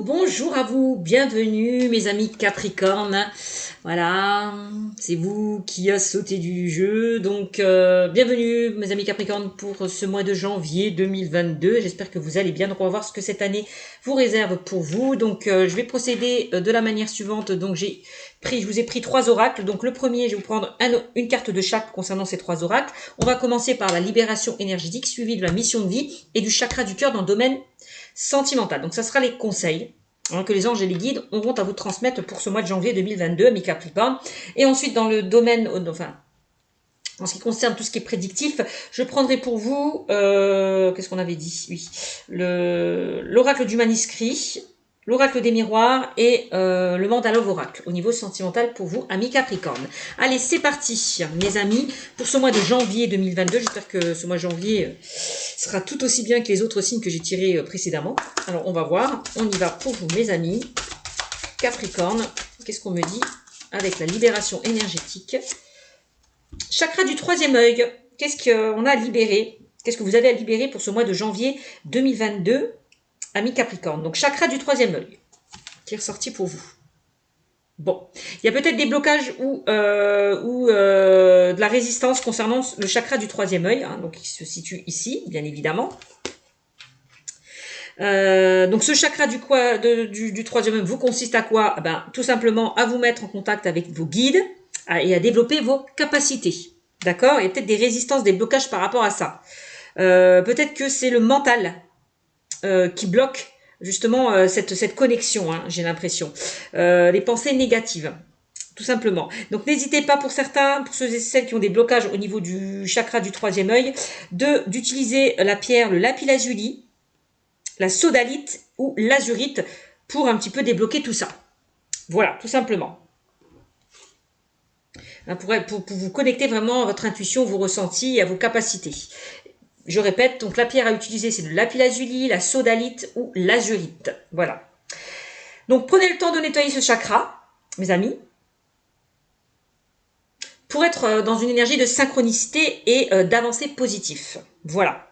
bonjour à vous, bienvenue mes amis Capricorne. Voilà, c'est vous qui a sauté du jeu, donc bienvenue mes amis Capricorne pour ce mois de janvier 2022. J'espère que vous allez bien, donc on va voir ce que cette année vous réserve pour vous. Donc je vais procéder de la manière suivante. Donc je vous ai pris 3 oracles. Donc le premier, je vais vous prendre une carte de chaque concernant ces 3 oracles. On va commencer par la libération énergétique, suivie de la mission de vie et du chakra du cœur dans le domaine sentimental. Donc ça sera les conseils que les anges et les guides auront à vous transmettre pour ce mois de janvier 2022, amis Capricorne. Et ensuite, dans le domaine, en ce qui concerne tout ce qui est prédictif, je prendrai pour vous, qu'est-ce qu'on avait dit? Oui, l'oracle du manuscrit, l'oracle des miroirs et le mandala oracle au niveau sentimental pour vous, amis Capricorne. Allez, c'est parti, mes amis, pour ce mois de janvier 2022. J'espère que ce mois de janvier sera tout aussi bien que les autres signes que j'ai tirés précédemment. Alors, on va voir. On y va pour vous, mes amis Capricorne. Qu'est-ce qu'on me dit avec la libération énergétique? Chakra du troisième œil. Qu'est-ce qu'on a à libérer? Qu'est-ce que vous avez à libérer pour ce mois de janvier 2022, amis Capricorne? Donc, chakra du troisième œil qui est ressorti pour vous. Bon, il y a peut-être des blocages ou de la résistance concernant le chakra du troisième œil, donc il se situe ici, bien évidemment. Donc ce chakra du troisième œil vous consiste à quoi? Tout simplement à vous mettre en contact avec vos guides et à développer vos capacités. D'accord? Il y a peut-être des résistances, des blocages par rapport à ça. Peut-être que c'est le mental qui bloque justement cette connexion, j'ai l'impression. Les pensées négatives, tout simplement. Donc n'hésitez pas pour certains, pour ceux et celles qui ont des blocages au niveau du chakra du troisième œil, d'utiliser la pierre, le lapis-lazuli, la sodalite ou l'azurite pour un petit peu débloquer tout ça. Voilà, tout simplement. Pour vous connecter vraiment à votre intuition, vos ressentis et à vos capacités. Je répète, donc la pierre à utiliser, c'est le lapis-lazuli, la sodalite ou l'azurite. Voilà. Donc prenez le temps de nettoyer ce chakra, mes amis, pour être dans une énergie de synchronicité et d'avancée positif. Voilà.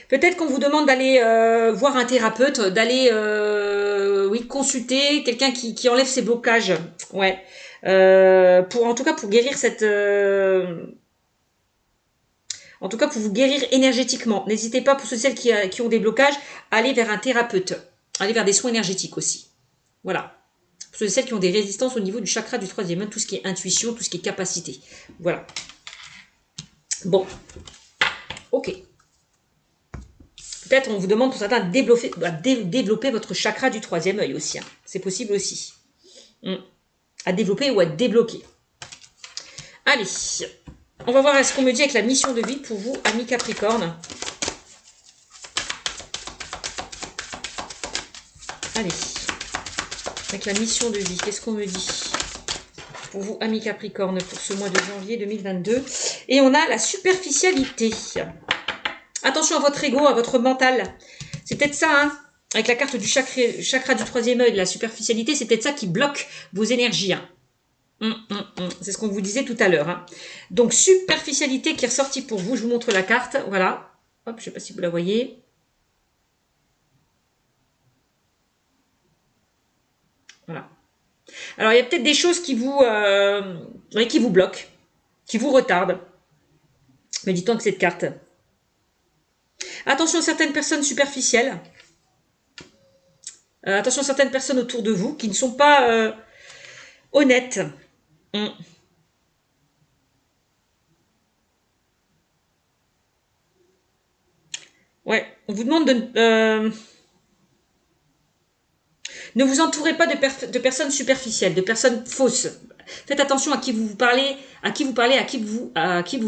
Peut-être qu'on vous demande d'aller voir un thérapeute, d'aller consulter quelqu'un qui enlève ses blocages. Ouais. En tout cas pour guérir en tout cas pour vous guérir énergétiquement. N'hésitez pas pour ceux et celles qui ont des blocages à aller vers un thérapeute. Aller vers des soins énergétiques aussi. Voilà. Pour ceux et celles qui ont des résistances au niveau du chakra du troisième œil, tout ce qui est intuition, tout ce qui est capacité. Voilà. Bon. Ok. Peut-être on vous demande pour certains de développer votre chakra du troisième œil aussi. C'est possible aussi. À développer ou à débloquer. Allez, on va voir ce qu'on me dit avec la mission de vie pour vous, amis Capricorne. Allez, avec la mission de vie, qu'est-ce qu'on me dit pour vous, amis Capricorne, pour ce mois de janvier 2022. Et on a la superficialité. Attention à votre ego, à votre mental. C'est peut-être ça, avec la carte du chakra du troisième œil, de la superficialité, c'est peut-être ça qui bloque vos énergies. C'est ce qu'on vous disait tout à l'heure. Donc, superficialité qui est ressortie pour vous. Je vous montre la carte. Voilà. Hop, je ne sais pas si vous la voyez. Voilà. Alors, il y a peut-être des choses qui vous bloquent, qui vous retardent. Mais dit-on que cette carte. Attention à certaines personnes superficielles. Attention à certaines personnes autour de vous qui ne sont pas honnêtes. Ouais, on vous demande de ne vous entourez pas de personnes superficielles, de personnes fausses. Faites attention à qui vous parlez, à qui vous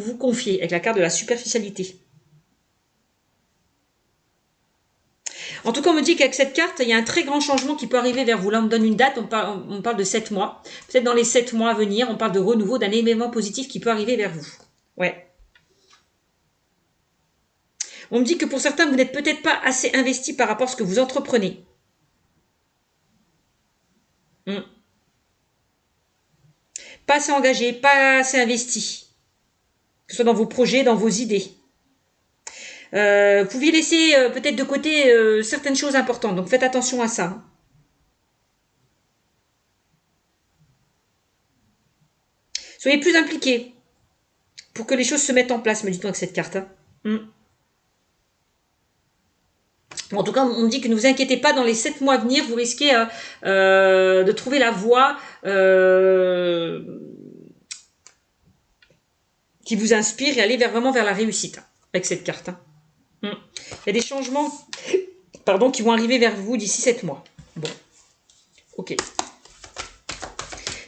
vous confiez, avec la carte de la superficialité. En tout cas, on me dit qu'avec cette carte, il y a un très grand changement qui peut arriver vers vous. Là, on me donne une date, on parle de 7 mois. Peut-être dans les 7 mois à venir, on parle de renouveau, d'un événement positif qui peut arriver vers vous. Ouais. On me dit que pour certains, vous n'êtes peut-être pas assez investi par rapport à ce que vous entreprenez. Pas assez engagé, pas assez investi. Que ce soit dans vos projets, dans vos idées. Vous pouviez laisser peut-être de côté certaines choses importantes, donc faites attention à ça. Soyez plus impliqués pour que les choses se mettent en place, me dit-on avec cette carte. Hein. Bon, en tout cas, on me dit que ne vous inquiétez pas, dans les 7 mois à venir, vous risquez de trouver la voie qui vous inspire et aller vraiment vers la réussite hein, avec cette carte. Hein. Il y a des changements qui vont arriver vers vous d'ici 7 mois. Bon, ok.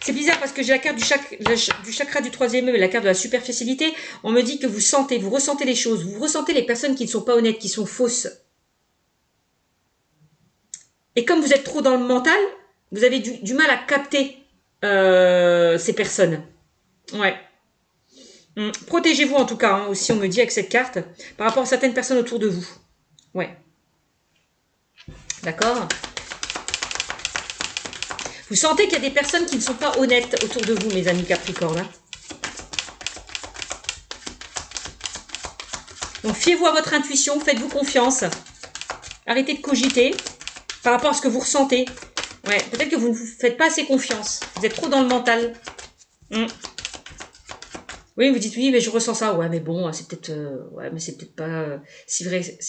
C'est bizarre parce que j'ai la carte du chakra du 3e œil, la carte de la superficialité. On me dit que vous ressentez les choses, vous ressentez les personnes qui ne sont pas honnêtes, qui sont fausses. Et comme vous êtes trop dans le mental, vous avez du mal à capter ces personnes. Ouais. Protégez-vous en tout cas, hein, aussi on me dit avec cette carte, par rapport à certaines personnes autour de vous. Ouais. D'accord ? Vous sentez qu'il y a des personnes qui ne sont pas honnêtes autour de vous, mes amis Capricorne. Hein. Donc, fiez-vous à votre intuition, faites-vous confiance. Arrêtez de cogiter par rapport à ce que vous ressentez. Ouais, peut-être que vous ne vous faites pas assez confiance. Vous êtes trop dans le mental. Oui, vous dites, oui, mais je ressens ça. Ouais, mais bon, c'est peut-être ouais, mais c'est peut-être pas si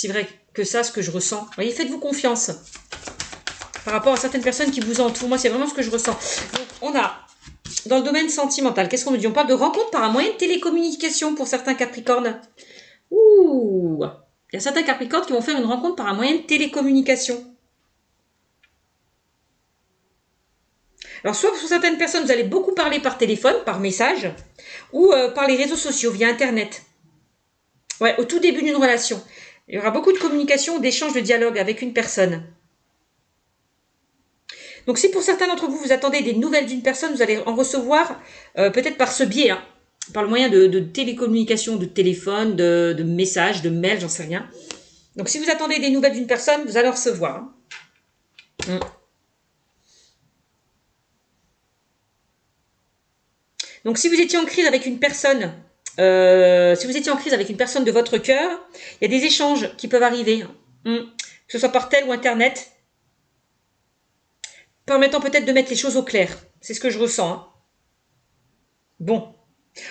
vrai que ça, ce que je ressens. Vous voyez, faites-vous confiance. Par rapport à certaines personnes qui vous entourent. Moi, c'est vraiment ce que je ressens. Donc, on a, dans le domaine sentimental, qu'est-ce qu'on me dit? On parle de rencontres par un moyen de télécommunication pour certains Capricornes. Ouh! Il y a certains Capricornes qui vont faire une rencontre par un moyen de télécommunication. Alors, soit pour certaines personnes, vous allez beaucoup parler par téléphone, par message, ou par les réseaux sociaux, via Internet. Ouais, au tout début d'une relation. Il y aura beaucoup de communication, d'échange, de dialogue avec une personne. Donc si pour certains d'entre vous, vous attendez des nouvelles d'une personne, vous allez en recevoir peut-être par ce biais, hein, par le moyen de télécommunication, de téléphone, de messages, de mails, j'en sais rien. Donc si vous attendez des nouvelles d'une personne, vous allez en recevoir. Hein. Donc si vous étiez en crise avec une personne, de votre cœur, il y a des échanges qui peuvent arriver, que ce soit par tel ou Internet, permettant peut-être de mettre les choses au clair. C'est ce que je ressens. Hein. Bon.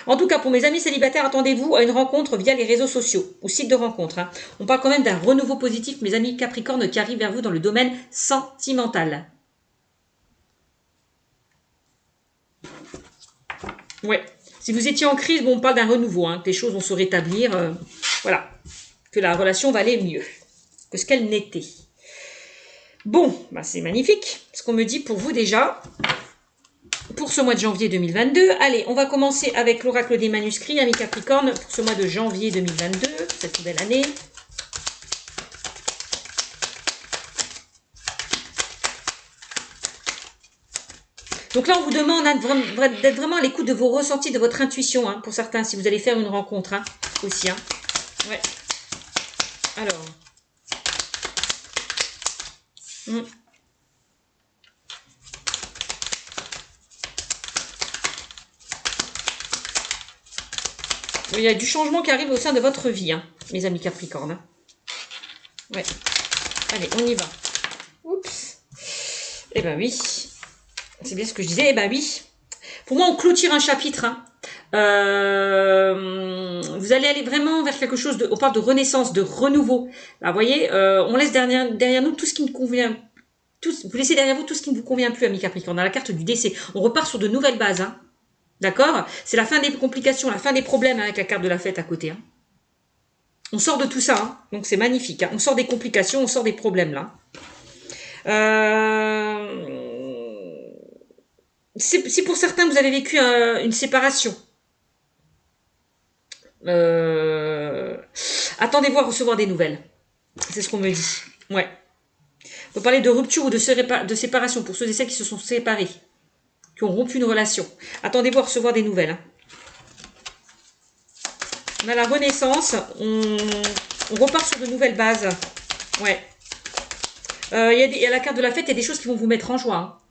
En tout cas, pour mes amis célibataires, attendez-vous à une rencontre via les réseaux sociaux ou sites de rencontre. Hein. On parle quand même d'un renouveau positif, mes amis Capricorne, qui arrive vers vous dans le domaine sentimental. Ouais. Si vous étiez en crise, bon, on parle d'un renouveau, hein, que les choses vont se rétablir. Voilà. Que la relation va aller mieux que ce qu'elle n'était. Bon, bah c'est magnifique ce qu'on me dit pour vous déjà, pour ce mois de janvier 2022. Allez, on va commencer avec l'oracle des manuscrits, amis Capricorne, pour ce mois de janvier 2022, cette nouvelle année. Donc là, on vous demande d'être vraiment à l'écoute de vos ressentis, de votre intuition, hein, pour certains, si vous allez faire une rencontre, hein, aussi. Hein. Ouais. Alors... Il y a du changement qui arrive au sein de votre vie, hein, mes amis Capricorne. Hein. Ouais. Allez, on y va. Oups. Eh ben oui. C'est bien ce que je disais. Eh ben oui. Pour moi, on clôture un chapitre. Hein. Vous allez aller vraiment vers quelque chose de... On parle de renaissance, de renouveau. Là, vous voyez, on laisse derrière nous tout ce qui ne convient. Vous laissez derrière vous tout ce qui ne vous convient plus, amis Capricorne. On a la carte du décès. On repart sur de nouvelles bases. Hein. D'accord? C'est la fin des complications, la fin des problèmes, hein, avec la carte de la fête à côté. Hein. On sort de tout ça, hein. Donc c'est magnifique. Hein. On sort des complications, on sort des problèmes là. Si pour certains vous avez vécu une séparation, attendez-vous à recevoir des nouvelles. C'est ce qu'on me dit. Ouais. On peut parler de rupture ou de séparation pour ceux et celles qui se sont séparés, qui ont rompu une relation. Attendez-vous à recevoir des nouvelles. Hein. On a la renaissance, on repart sur de nouvelles bases. Ouais. Il y a la carte de la fête, il y a des choses qui vont vous mettre en joie.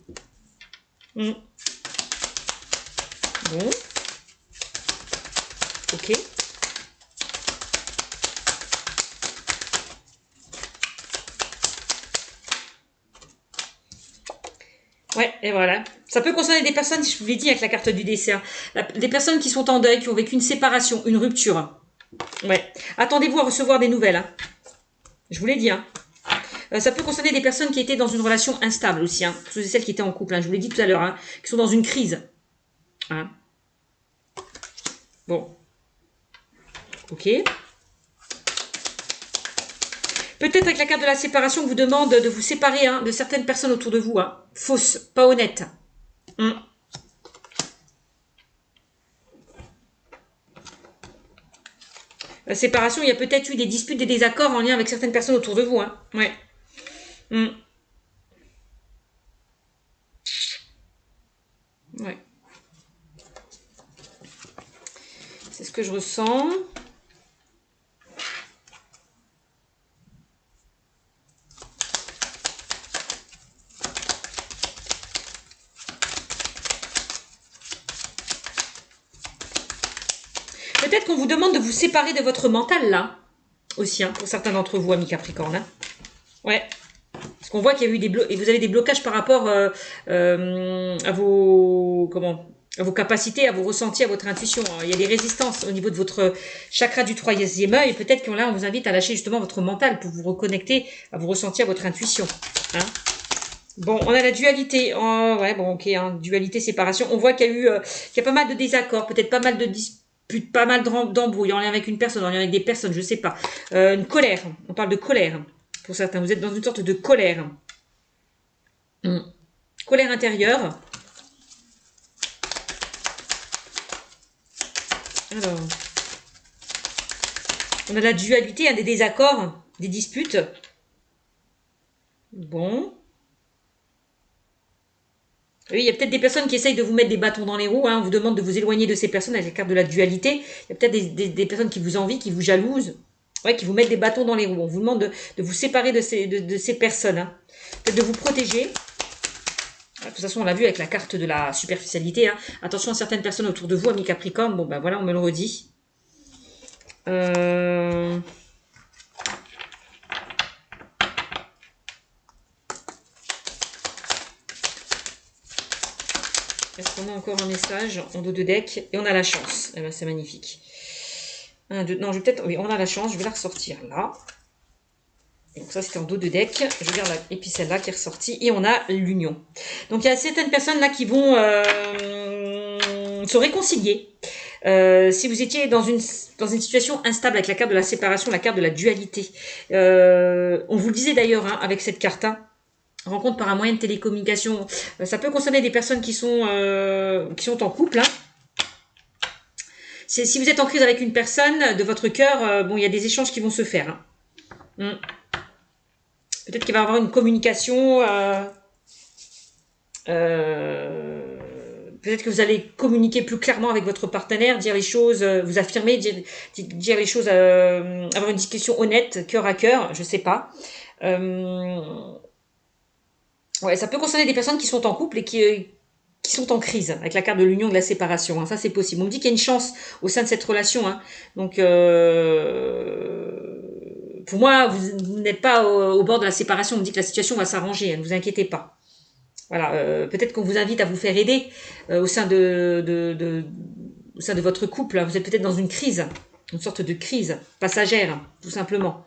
Hein. Bon. Ok. Ouais, et voilà. Ça peut concerner des personnes, je vous l'ai dit avec la carte du décès, hein, des personnes qui sont en deuil, qui ont vécu une séparation, une rupture. Ouais. Attendez-vous à recevoir des nouvelles. Hein. Je vous l'ai dit. Hein. Ça peut concerner des personnes qui étaient dans une relation instable aussi. Hein. Celles qui étaient en couple, hein, je vous l'ai dit tout à l'heure, hein, qui sont dans une crise. Hein. Bon. Ok. Peut-être avec la carte de la séparation, on vous demande de vous séparer de certaines personnes autour de vous. Hein. Fausses, pas honnêtes. La séparation, il y a peut-être eu des disputes, des désaccords en lien avec certaines personnes autour de vous. Hein. Ouais. Ouais. C'est ce que je ressens. Peut-être qu'on vous demande de vous séparer de votre mental, là. Aussi, hein, pour certains d'entre vous, amis Capricorne. Hein. Ouais. Parce qu'on voit qu'il y a eu des et vous avez des blocages par rapport à vos... Comment à vos capacités, à vos ressentis, à votre intuition. Il y a des résistances au niveau de votre chakra du troisième œil. Peut-être que là, on vous invite à lâcher justement votre mental pour vous reconnecter à vos ressentis, à votre intuition. Hein. Bon, on a la dualité. Oh, ouais, bon, ok, hein, dualité, séparation. On voit qu'il y a eu qu'il y a pas mal de désaccords, peut-être pas mal de disputes, pas mal d'embrouilles en lien avec une personne, en lien avec des personnes, je sais pas. Une colère. On parle de colère pour certains. Vous êtes dans une sorte de colère. Colère intérieure. Alors, on a la dualité, des désaccords, des disputes. Bon. Oui, il y a peut-être des personnes qui essayent de vous mettre des bâtons dans les roues. Hein. On vous demande de vous éloigner de ces personnes avec la carte de la dualité. Il y a peut-être des personnes qui vous envient, qui vous jalousent, ouais, qui vous mettent des bâtons dans les roues. On vous demande de vous séparer de ces personnes. Hein. Peut-être de vous protéger. De toute façon, on l'a vu avec la carte de la superficialité. Hein. Attention à certaines personnes autour de vous, amis Capricorne. Bon, ben voilà, on me le redit. Est-ce qu'on a encore un message en dos de deck? Et on a la chance. Eh ben, c'est magnifique. Un, deux, non, je vais peut-être... Oui, on a la chance. Je vais la ressortir là. Donc ça, c'était en dos de deck. Je garde et puis celle-là qui est ressortie. Et on a l'union. Donc, il y a certaines personnes là qui vont se réconcilier. Si vous étiez dans une situation instable avec la carte de la séparation, la carte de la dualité. On vous le disait d'ailleurs hein, avec cette carte. Hein, rencontre par un moyen de télécommunication. Ça peut concerner des personnes qui sont en couple. Hein. Si vous êtes en crise avec une personne de votre cœur, bon, il y a des échanges qui vont se faire. Hein. Peut-être qu'il va y avoir une communication. Peut-être que vous allez communiquer plus clairement avec votre partenaire, dire les choses, vous affirmer, dire les choses, avoir une discussion honnête, cœur à cœur, je sais pas. Ouais, ça peut concerner des personnes qui sont en couple et qui sont en crise, avec la carte de l'union, de la séparation. Hein, ça, c'est possible. On me dit qu'il y a une chance au sein de cette relation. Hein. Donc, pour moi, vous n'êtes pas au bord de la séparation. On me dit que la situation va s'arranger. Hein, ne vous inquiétez pas. Voilà. Peut-être qu'on vous invite à vous faire aider au sein de votre couple. Vous êtes peut-être dans une crise, une sorte de crise passagère, tout simplement.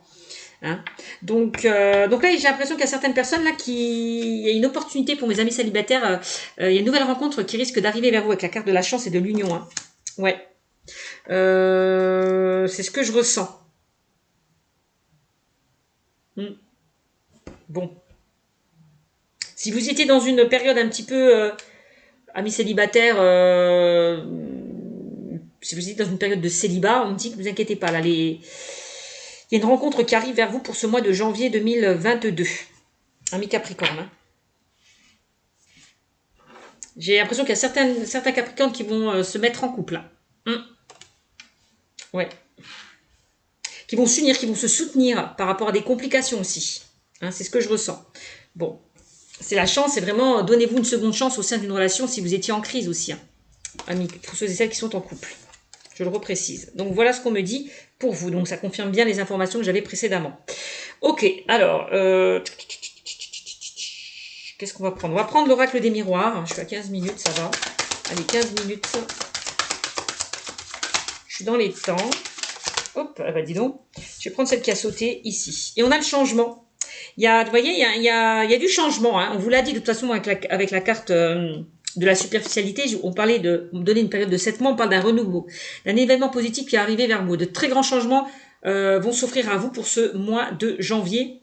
Hein. Donc là, j'ai l'impression qu'il y a certaines personnes là il y a une opportunité pour mes amis célibataires. Il y a une nouvelle rencontre qui risque d'arriver vers vous avec la carte de la chance et de l'union. Hein. Ouais. C'est ce que je ressens. Bon. Si vous étiez dans une période un petit peu amis célibataires, si vous étiez dans une période de célibat, on me dit que vous inquiétez pas là il y a une rencontre qui arrive vers vous pour ce mois de janvier 2022. Amis Capricorne. Hein. J'ai l'impression qu'il y a certains Capricornes qui vont se mettre en couple. Hein. Ouais. Qui vont s'unir, qui vont se soutenir par rapport à des complications aussi. Hein, c'est ce que je ressens. Bon. C'est la chance, c'est vraiment donnez-vous une seconde chance au sein d'une relation si vous étiez en crise aussi. Hein. Amis, pour ceux et celles qui sont en couple. Je le reprécise. Donc voilà ce qu'on me dit pour vous. Donc ça confirme bien les informations que j'avais précédemment. Ok, alors... Qu'est-ce qu'on va prendre? On va prendre l'oracle des miroirs. Je suis à 15 minutes, ça va. Allez, 15 minutes. Je suis dans les temps. Hop, ah bah dis donc. Je vais prendre celle qui a sauté ici. Et on a le changement. Il y a, vous voyez, il y a du changement. Hein. On vous l'a dit de toute façon avec la carte de la superficialité. On parlait de donner une période de 7 mois. On parle d'un renouveau, d'un événement positif qui est arrivé vers vous. De très grands changements vont s'offrir à vous pour ce mois de janvier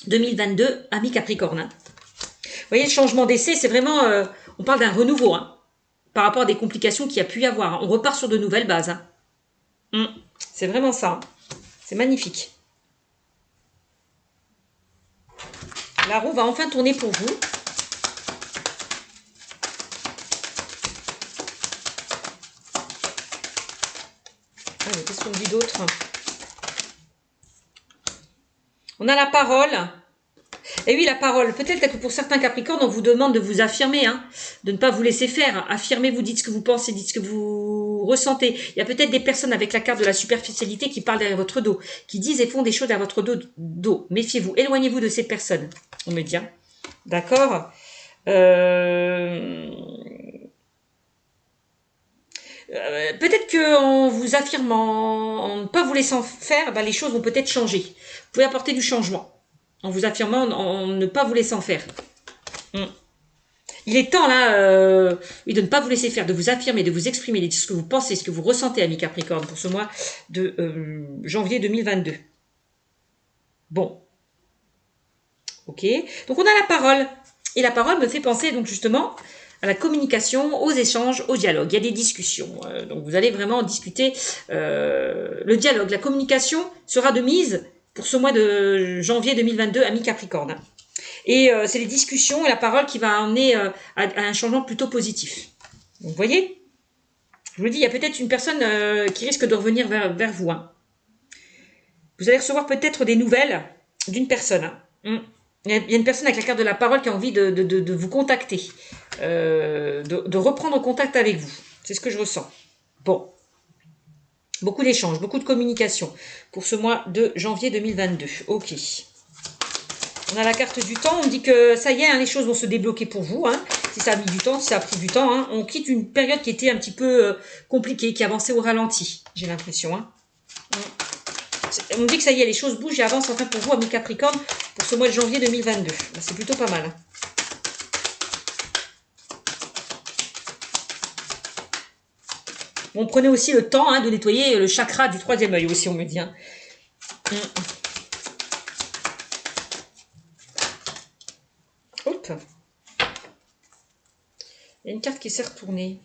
2022, amis Capricorne. Hein. Vous voyez, le changement d'essai, c'est vraiment... on parle d'un renouveau hein, par rapport à des complications qu'il y a pu y avoir. Hein. On repart sur de nouvelles bases. Hein. C'est vraiment ça. Hein. C'est magnifique. La roue va enfin tourner pour vous. Allez, qu'est-ce qu'on dit d'autre? On a la parole. Et oui, la parole. Peut-être que pour certains Capricornes, on vous demande de vous affirmer, hein, de ne pas vous laisser faire. Affirmez-vous, dites ce que vous pensez, dites ce que vous ressentez. Il y a peut-être des personnes avec la carte de la superficialité qui parlent derrière votre dos, qui disent et font des choses derrière votre dos. Méfiez-vous, éloignez-vous de ces personnes. On me dit, hein. D'accord. Peut-être qu'en vous affirmant, en ne pas vous laissant faire, ben, les choses vont peut-être changer. Vous pouvez apporter du changement. En vous affirmant, en ne pas vous laissant faire. Il est temps là oui, de ne pas vous laisser faire, de vous affirmer, de vous exprimer, de dire ce que vous pensez, ce que vous ressentez, amis Capricorne, pour ce mois de janvier 2022. Bon. Ok. Donc on a la parole. Et la parole me fait penser donc justement à la communication, aux échanges, au dialogue. Il y a des discussions. Donc vous allez vraiment discuter. Le dialogue, la communication sera de mise pour ce mois de janvier 2022, amis Capricorne. Et c'est les discussions et la parole qui va amener à un changement plutôt positif. Donc, vous voyez, je vous le dis, il y a peut-être une personne qui risque de revenir vers vous. Hein. Vous allez recevoir peut-être des nouvelles d'une personne. Hein. Il y a une personne avec la carte de la parole qui a envie de vous contacter, de reprendre contact avec vous. C'est ce que je ressens. Bon. Beaucoup d'échanges, beaucoup de communication pour ce mois de janvier 2022. Ok. On a la carte du temps. On me dit que ça y est, hein, les choses vont se débloquer pour vous. Hein. Si ça a mis du temps, si ça a pris du temps. Hein. On quitte une période qui était un petit peu compliquée, qui avançait au ralenti, j'ai l'impression. Hein. On me dit que ça y est, les choses bougent et avancent enfin pour vous, amis Capricorne, pour ce mois de janvier 2022. C'est plutôt pas mal. Hein. Bon, prenez aussi le temps hein, de nettoyer le chakra du troisième œil aussi, on me dit. Hein. Hop. Il y a une carte qui s'est retournée.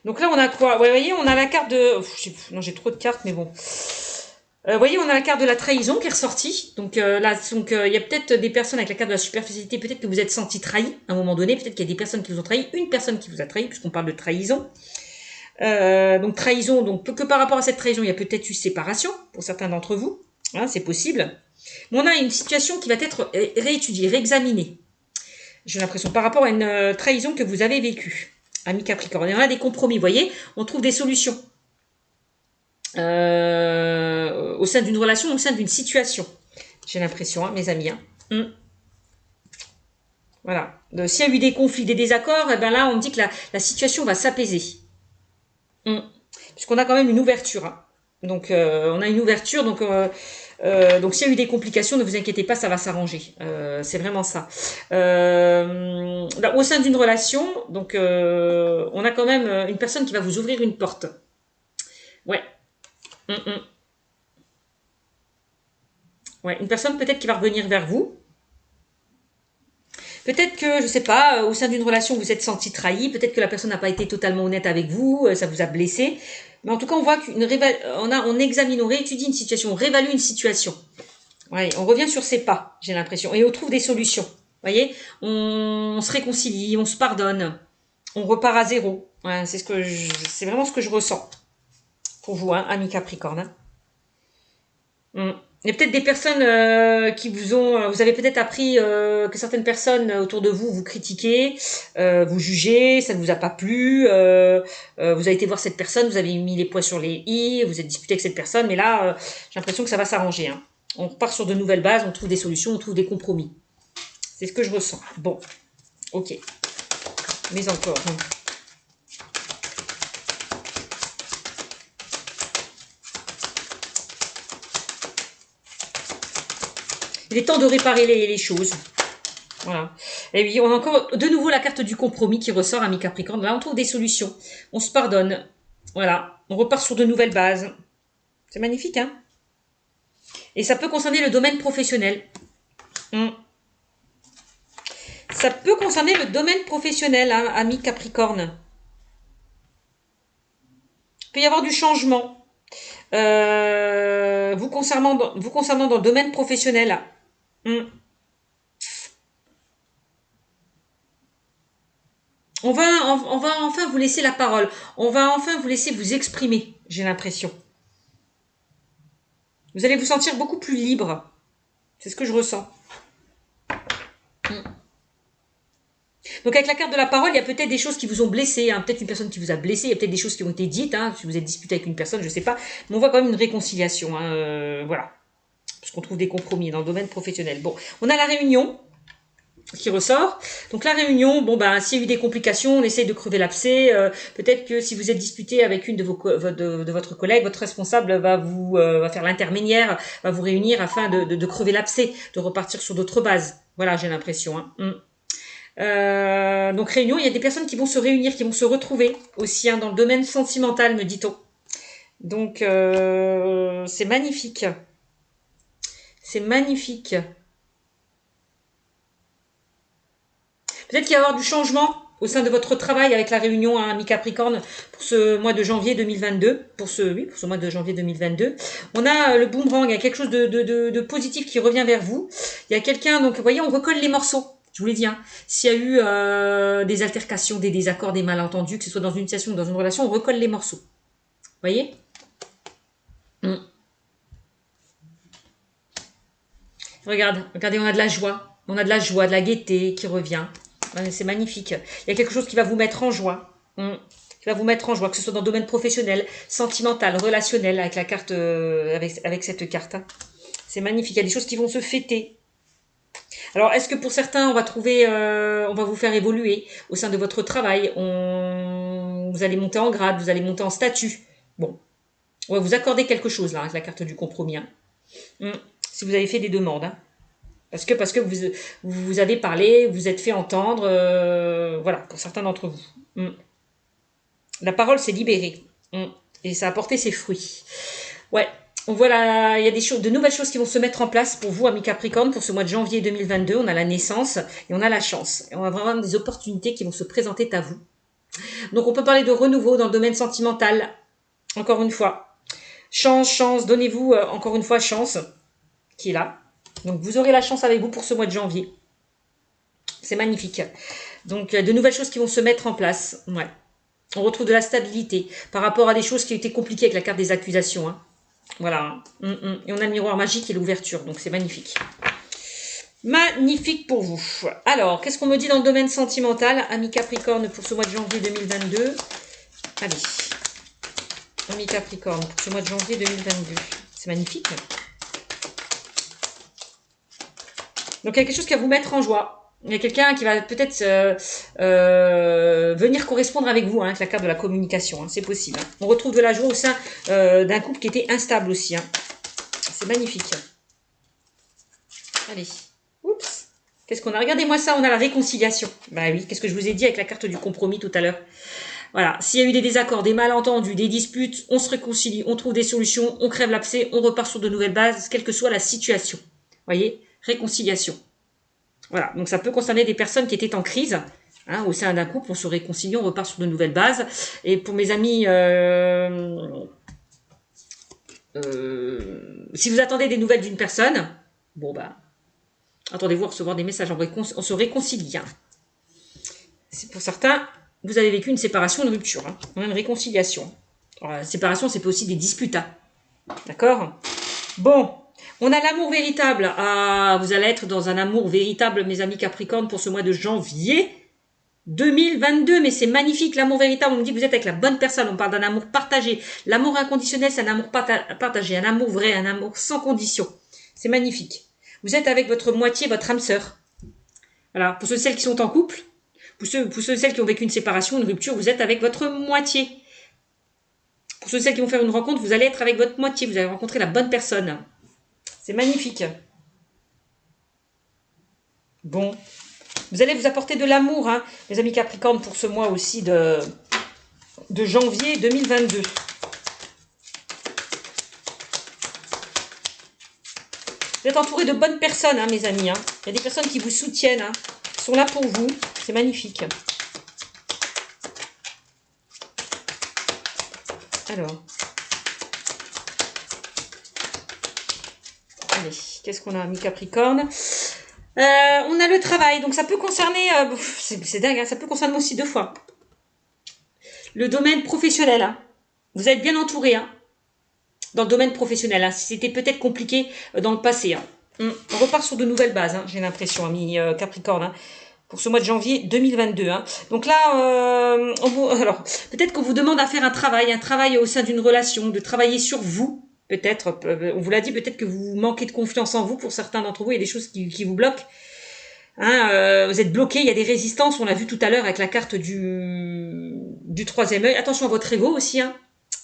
Donc là, on a quoi? Ouais, vous voyez, on a la carte de... non, j'ai trop de cartes, mais bon. Vous voyez, on a la carte de la trahison qui est ressortie. Donc là, il y a peut-être des personnes avec la carte de la superficialité. Peut-être que vous êtes senti trahi à un moment donné. Peut-être qu'il y a des personnes qui vous ont trahi. Une personne qui vous a trahi, puisqu'on parle de trahison. Donc trahison, donc que par rapport à cette trahison, il y a peut-être eu séparation pour certains d'entre vous, hein, c'est possible. Mais on a une situation qui va être réétudiée, réexaminée. J'ai l'impression par rapport à une trahison que vous avez vécue, amis Capricorne. Et on a des compromis, vous voyez, on trouve des solutions au sein d'une relation, au sein d'une situation. J'ai l'impression, hein, mes amis. Hein. Voilà. S'il y a eu des conflits, des désaccords, et ben là, on me dit que la situation va s'apaiser. Puisqu'on a quand même une ouverture. Hein. Donc, on a une ouverture. Donc s'il y a eu des complications, ne vous inquiétez pas, ça va s'arranger. C'est vraiment ça. Au sein d'une relation, donc, on a quand même une personne qui va vous ouvrir une porte. Ouais. Ouais, une personne peut-être qui va revenir vers vous. Peut-être que, je sais pas, au sein d'une relation, vous êtes senti trahi. Peut-être que la personne n'a pas été totalement honnête avec vous. Ça vous a blessé. Mais en tout cas, on voit on examine, on réétudie une situation, on réévalue une situation. Ouais, on revient sur ses pas, j'ai l'impression. Et on trouve des solutions. Vous voyez, on se réconcilie, on se pardonne. On repart à zéro. Ouais, c'est vraiment ce que je ressens. Pour vous, hein, amis Capricorne. Hein. Il y a peut-être des personnes qui vous avez peut-être appris que certaines personnes autour de vous vous critiquez, vous jugez, ça ne vous a pas plu, vous avez été voir cette personne, vous avez mis les points sur les i, vous êtes disputé avec cette personne, mais là, j'ai l'impression que ça va s'arranger. Hein. On repart sur de nouvelles bases, on trouve des solutions, on trouve des compromis. C'est ce que je ressens. Bon, ok. Mais encore. Il est temps de réparer les choses. Voilà. Et oui, on a encore de nouveau la carte du compromis qui ressort, ami Capricorne. Là, on trouve des solutions. On se pardonne. Voilà. On repart sur de nouvelles bases. C'est magnifique, hein? Et ça peut concerner le domaine professionnel. Ça peut concerner le domaine professionnel, hein, ami Capricorne. Il peut y avoir du changement. Vous concernant dans le domaine professionnel. On va enfin vous laisser la parole. On va enfin vous laisser vous exprimer, j'ai l'impression. Vous allez vous sentir beaucoup plus libre. C'est ce que je ressens. Donc avec la carte de la parole, il y a peut-être des choses qui vous ont blessé, hein. Peut-être une personne qui vous a blessé, il y a peut-être des choses qui ont été dites, hein, si vous êtes disputé avec une personne, je ne sais pas. Mais on voit quand même une réconciliation, hein, voilà. Parce qu'on trouve des compromis dans le domaine professionnel. Bon, on a la réunion qui ressort. Donc la réunion, bon ben s'il y a eu des complications, on essaye de crever l'abcès. Peut-être que si vous êtes disputé avec une de votre collègue, votre responsable va faire l'intermédiaire, va vous réunir afin de crever l'abcès, de repartir sur d'autres bases. Voilà, j'ai l'impression. Hein. Donc réunion, il y a des personnes qui vont se réunir, qui vont se retrouver aussi, hein, dans le domaine sentimental, me dit-on. Donc c'est magnifique. C'est magnifique. Peut-être qu'il va y avoir du changement au sein de votre travail avec la réunion, hein, ami Capricorne, pour ce mois de janvier 2022. Pour ce mois de janvier 2022. On a le boomerang, il y a quelque chose de positif qui revient vers vous. Il y a quelqu'un, donc vous voyez, on recolle les morceaux. Je vous l'ai dit, hein. S'il y a eu des altercations, des désaccords, des malentendus, que ce soit dans une situation ou dans une relation, on recolle les morceaux. Vous voyez? Regardez, on a de la joie. On a de la joie, de la gaieté qui revient. C'est magnifique. Il y a quelque chose qui va vous mettre en joie. Qui va vous mettre en joie, que ce soit dans le domaine professionnel, sentimental, relationnel, avec la carte, avec cette carte. Hein. C'est magnifique. Il y a des choses qui vont se fêter. Alors, est-ce que pour certains, on va trouver, on va vous faire évoluer au sein de votre travail, vous allez monter en grade, vous allez monter en statut. Bon, on va vous accorder quelque chose là avec la carte du compromis. Hein. Si vous avez fait des demandes. Hein. Parce que vous avez parlé, vous êtes fait entendre, voilà, pour certains d'entre vous. La parole s'est libérée. Et ça a porté ses fruits. Ouais. On voit là, il y a de nouvelles choses qui vont se mettre en place pour vous, amis Capricorne, pour ce mois de janvier 2022. On a la naissance et on a la chance. Et on va vraiment des opportunités qui vont se présenter à vous. Donc, on peut parler de renouveau dans le domaine sentimental. Encore une fois. Chance, donnez-vous encore une fois chance, qui est là. Donc, vous aurez la chance avec vous pour ce mois de janvier. C'est magnifique. Donc, de nouvelles choses qui vont se mettre en place. Ouais. On retrouve de la stabilité par rapport à des choses qui ont été compliquées avec la carte des accusations. Hein. Voilà. Et on a le miroir magique et l'ouverture. Donc, c'est magnifique. Magnifique pour vous. Alors, qu'est-ce qu'on me dit dans le domaine sentimental, ami Capricorne, pour ce mois de janvier 2022? Allez. Ami Capricorne, pour ce mois de janvier 2022. C'est magnifique. Donc, il y a quelque chose qui va vous mettre en joie. Il y a quelqu'un qui va peut-être venir correspondre avec vous, hein, avec la carte de la communication. Hein, c'est possible. Hein. On retrouve de la joie au sein d'un couple qui était instable aussi. Hein. C'est magnifique. Allez. Oups. Qu'est-ce qu'on a? Regardez-moi ça, on a la réconciliation. Bah oui, qu'est-ce que je vous ai dit avec la carte du compromis tout à l'heure? Voilà, s'il y a eu des désaccords, des malentendus, des disputes, on se réconcilie, on trouve des solutions, on crève l'abcès, on repart sur de nouvelles bases, quelle que soit la situation. Vous voyez? Réconciliation. Voilà, donc ça peut concerner des personnes qui étaient en crise, hein, au sein d'un couple, on se réconcilie, on repart sur de nouvelles bases. Et pour mes amis, si vous attendez des nouvelles d'une personne, bon bah, attendez-vous à recevoir des messages, on se réconcilie. Hein. Pour certains, vous avez vécu une séparation, une rupture, hein. On a une réconciliation. Alors, la séparation, c'est aussi des disputes, hein. D'accord? Bon. On a l'amour véritable. Ah, vous allez être dans un amour véritable, mes amis Capricorne, pour ce mois de janvier 2022. Mais c'est magnifique, l'amour véritable. On me dit que vous êtes avec la bonne personne. On parle d'un amour partagé. L'amour inconditionnel, c'est un amour partagé. Un amour vrai, un amour sans condition. C'est magnifique. Vous êtes avec votre moitié, votre âme sœur. Voilà, pour ceux et celles qui sont en couple, pour ceux et celles qui ont vécu une séparation, une rupture, vous êtes avec votre moitié. Pour ceux et celles qui vont faire une rencontre, vous allez être avec votre moitié, vous allez rencontrer la bonne personne. C'est magnifique. Bon, vous allez vous apporter de l'amour, hein, mes amis Capricorne, pour ce mois aussi de janvier 2022. Vous êtes entouré de bonnes personnes, hein, mes amis. Hein. Il y a des personnes qui vous soutiennent, hein, qui sont là pour vous. C'est magnifique. Alors. Allez, qu'est-ce qu'on a mis Capricorne? On a le travail, donc ça peut concerner, c'est dingue, hein, ça peut concerner aussi 2 fois. Le domaine professionnel, hein. Vous êtes bien entouré, hein, dans le domaine professionnel. Hein. C'était peut-être compliqué dans le passé. Hein. On repart sur de nouvelles bases, hein, j'ai l'impression, ami Capricorne, hein, pour ce mois de janvier 2022. Hein. Donc là, alors peut-être qu'on vous demande à faire un travail au sein d'une relation, de travailler sur vous. Peut-être, on vous l'a dit, peut-être que vous manquez de confiance en vous. Pour certains d'entre vous, il y a des choses qui vous bloquent. Hein, vous êtes bloqué, il y a des résistances. On l'a vu tout à l'heure avec la carte du troisième œil. Attention à votre ego aussi, hein,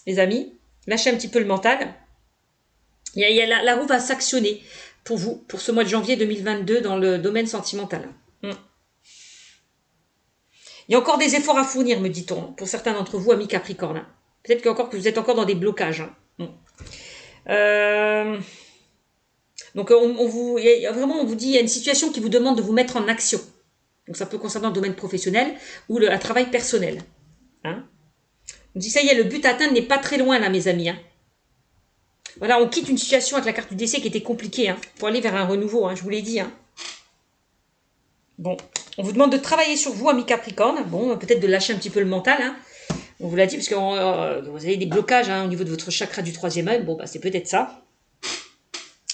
les amis. Lâchez un petit peu le mental. La roue va s'actionner pour vous, pour ce mois de janvier 2022 dans le domaine sentimental. Il y a encore des efforts à fournir, me dit-on, pour certains d'entre vous, amis Capricorne. Peut-être que vous êtes encore dans des blocages. Hein. Donc on vous dit, il y a une situation qui vous demande de vous mettre en action. Donc ça peut concerner le domaine professionnel ou un travail personnel. Hein, on dit ça y est, le but à atteindre n'est pas très loin là, mes amis. Hein. Voilà, on quitte une situation avec la carte du décès qui était compliquée, hein, pour aller vers un renouveau, hein, je vous l'ai dit. Hein. Bon, on vous demande de travailler sur vous, amis Capricorne. Bon, peut-être de lâcher un petit peu le mental. Hein. On vous l'a dit, parce que vous avez des blocages, hein, au niveau de votre chakra du troisième œil. Bon, bah, c'est peut-être ça.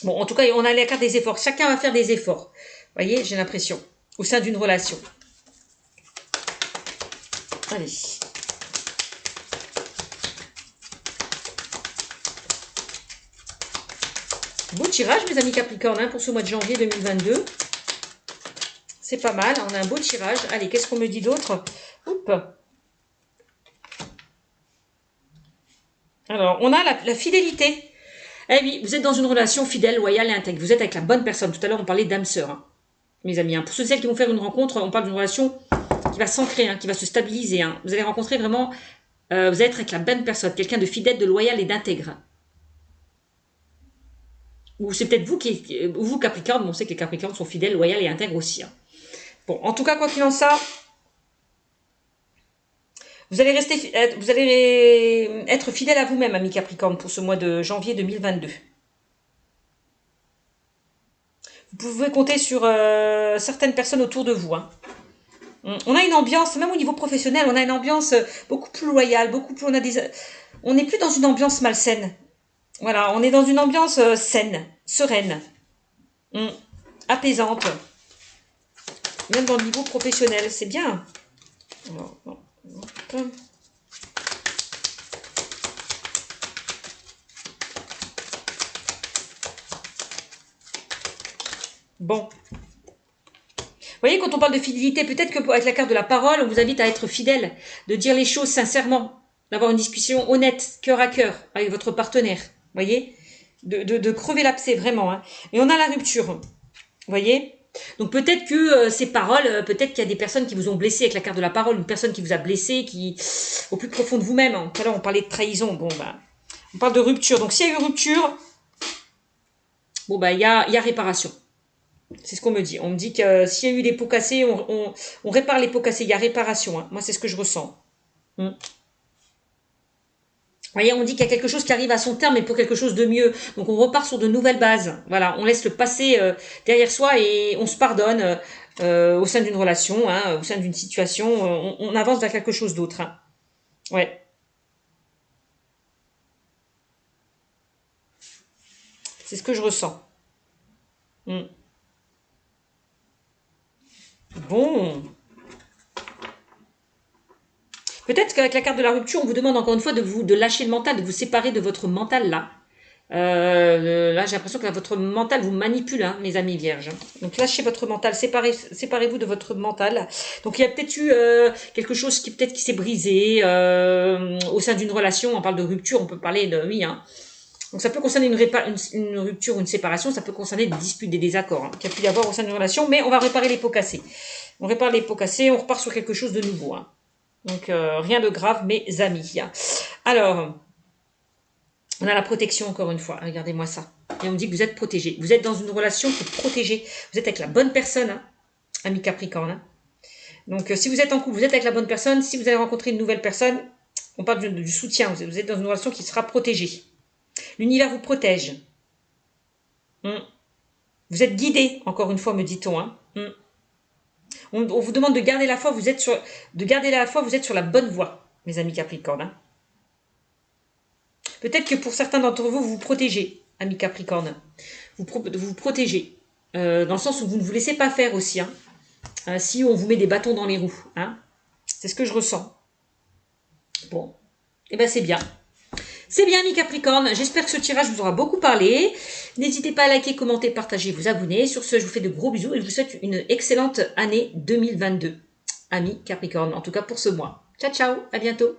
Bon, en tout cas, on a la carte des efforts. Chacun va faire des efforts. Vous voyez, j'ai l'impression. Au sein d'une relation. Allez. Beau tirage, mes amis Capricorne, hein, pour ce mois de janvier 2022. C'est pas mal, on a un beau tirage. Allez, qu'est-ce qu'on me dit d'autre? Oups. Alors, on a la fidélité. Eh oui, vous êtes dans une relation fidèle, loyale et intègre. Vous êtes avec la bonne personne. Tout à l'heure, on parlait d'âme sœur, hein, mes amis. Hein. Pour ceux et celles qui vont faire une rencontre, on parle d'une relation qui va s'ancrer, hein, qui va se stabiliser. Hein. Vous allez rencontrer vraiment... vous allez être avec la bonne personne. Quelqu'un de fidèle, de loyal et d'intègre. Ou c'est peut-être vous vous Capricorne, on sait que les Capricornes sont fidèles, loyaux et intègres aussi. Hein. Bon, en tout cas, quoi qu'il en soit, vous allez être fidèle à vous-même, ami Capricorne, pour ce mois de janvier 2022. Vous pouvez compter sur certaines personnes autour de vous. Hein. On a une ambiance, même au niveau professionnel, on a une ambiance beaucoup plus loyale, beaucoup plus... On n'est plus dans une ambiance malsaine. Voilà, on est dans une ambiance saine, sereine, apaisante. Même dans le niveau professionnel, c'est bien. Alors, non. Bon. Vous voyez, quand on parle de fidélité, peut-être que avec la carte de la parole, on vous invite à être fidèle, de dire les choses sincèrement, d'avoir une discussion honnête, cœur à cœur, avec votre partenaire. Vous voyez, de crever l'abcès, vraiment. Hein. Et on a la rupture. Vous voyez. Donc peut-être que ces paroles, peut-être qu'il y a des personnes qui vous ont blessé avec la carte de la parole, une personne qui vous a blessé, qui au plus profond de vous-même. Hein. Tout à l'heure, on parlait de trahison. Bon, bah, on parle de rupture. Donc s'il y a eu rupture, bon, bah, il y a réparation. C'est ce qu'on me dit. On me dit que s'il y a eu des pots cassés, on répare les pots cassés. Il y a réparation. Hein. Moi, c'est ce que je ressens. Vous voyez, on dit qu'il y a quelque chose qui arrive à son terme, mais pour quelque chose de mieux. Donc, on repart sur de nouvelles bases. Voilà, on laisse le passé derrière soi et on se pardonne au sein d'une relation, hein, au sein d'une situation. On avance vers quelque chose d'autre. Hein. Ouais. C'est ce que je ressens. Bon. Peut-être qu'avec la carte de la rupture, on vous demande encore une fois de lâcher le mental, de vous séparer de votre mental là. Là, j'ai l'impression que là, votre mental vous manipule, hein, mes amis vierges. Donc, lâchez votre mental, séparez-vous de votre mental. Donc, il y a peut-être eu quelque chose qui peut-être qui s'est brisé au sein d'une relation. On parle de rupture, on peut parler de... Oui, hein. Donc, ça peut concerner une rupture ou une séparation. Ça peut concerner des disputes, des désaccords hein, qu'il y a pu y avoir au sein d'une relation. Mais on va réparer les pots cassés. On répare les pots cassés, on repart sur quelque chose de nouveau. Hein. Donc, rien de grave, mes amis. Alors... On a la protection encore une fois. Regardez-moi ça. Et on me dit que vous êtes protégé. Vous êtes dans une relation qui est protégée. Vous êtes avec la bonne personne, hein, ami Capricorne. Hein. Donc, si vous êtes en couple, vous êtes avec la bonne personne. Si vous avez rencontré une nouvelle personne, on parle du soutien. Vous êtes dans une relation qui sera protégée. L'univers vous protège. Vous êtes guidé, encore une fois, me dit-on. Hein. On vous demande de garder la foi. Vous êtes sur la bonne voie, mes amis Capricorne. Hein. Peut-être que pour certains d'entre vous, vous vous protégez, amis Capricorne. Vous vous protégez. Dans le sens où vous ne vous laissez pas faire aussi. Hein. Si on vous met des bâtons dans les roues. Hein. C'est ce que je ressens. Bon. Eh bien, c'est bien. C'est bien, amis Capricorne. J'espère que ce tirage vous aura beaucoup parlé. N'hésitez pas à liker, commenter, partager, vous abonner. Sur ce, je vous fais de gros bisous et je vous souhaite une excellente année 2022. Amis Capricorne, en tout cas pour ce mois. Ciao, ciao. À bientôt.